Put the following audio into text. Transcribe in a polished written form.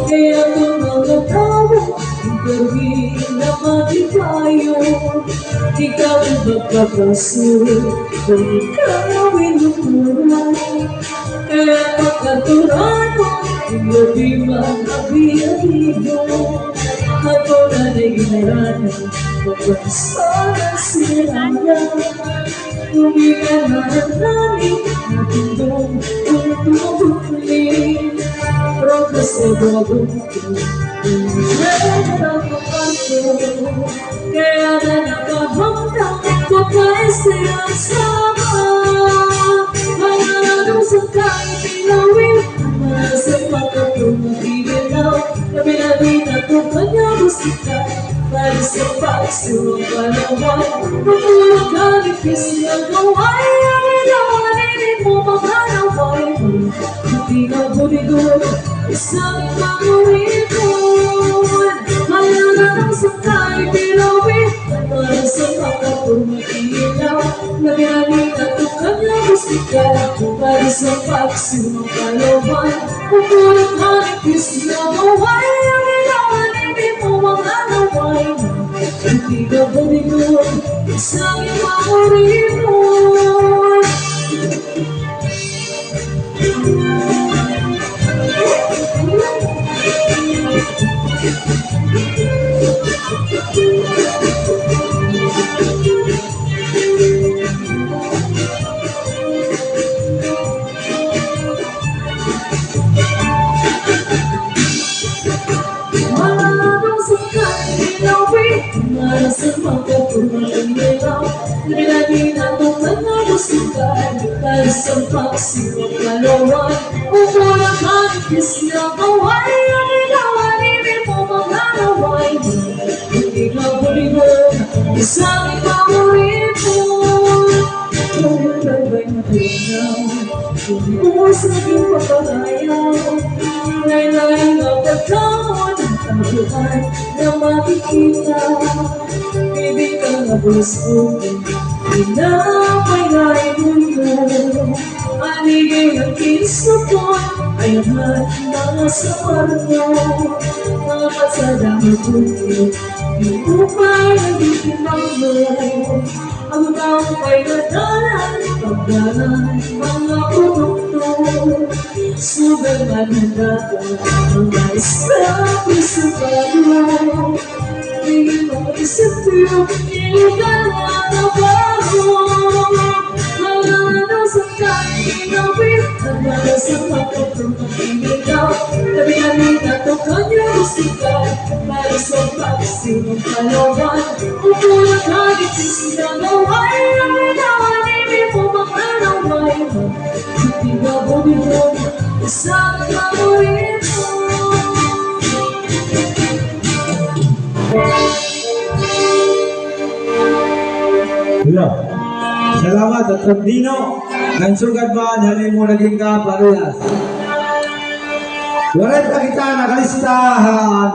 Kaya kung mga tao gawin na matipayo, ikaw ang magpapasulit kung ikaw ay lumuray. Kaya Macarthuranon, hindi mga biyahigo, ako na naginaran kapag sana siraya. Kung ikanananin natin doon kung tumubuli, progress ay babuti. Kaya na nakahamdang pagka-esperansa. Mananong sa kahit pinawin, sa pagkatumagigil daw, namin at kung kanya musika, para sa pagsuwang palawan. Matulog ka ni Kristi ang gaway, ang ilawanin mo mga naway. Hindi ka buligon, isang panguripon. Mayanang sa kahit pinawin, para sa pagkatumagigil daw, namin at kung kanya musika, para sa pagsuwang palawan. Matulog ka ni Kristi ang gaway, ang ilawanin mo mga naway. Hindi ka buligon, isang panguripon. Para sa pagkatumagigil daw, namin at kung kanya musika, para sa pagsiwang palawan. Umulang ka ni Kristi ang gaway, ang ilawanin mo mga naway. Hindi ka buligon, isang panguripon. Kung ba'y matunaw, kung buwas naging papalayaw, ngayon ang pagkamon ng tabuhan na makikita. Ibig ka na busukin, pinapay na ibuyo. Anigay ang kinisupon, ay lahat na sa parno. Mga pasadang buti, di upay nagtitimang mo. Ang taong ay nadalan, pagdalan, mga produkto. Subang manandagan, mga estrapo sa palo. Tingin mo isipin, iligan ang nabago. Mga ano sa kahit inawin, nagmala sa pagkatumagigil daw. Namin at kung kanya musika, para sa pagsiwang palawan. Umulang ka ni Kristi ang gaway, ang ilawanin mo mga naway. Hindi ka buligon, isang panguripon. Hello. Salamat at Trabdino. Ang sugad ba, halin mo naging ka parehas. Waray pa kita nakalistahan.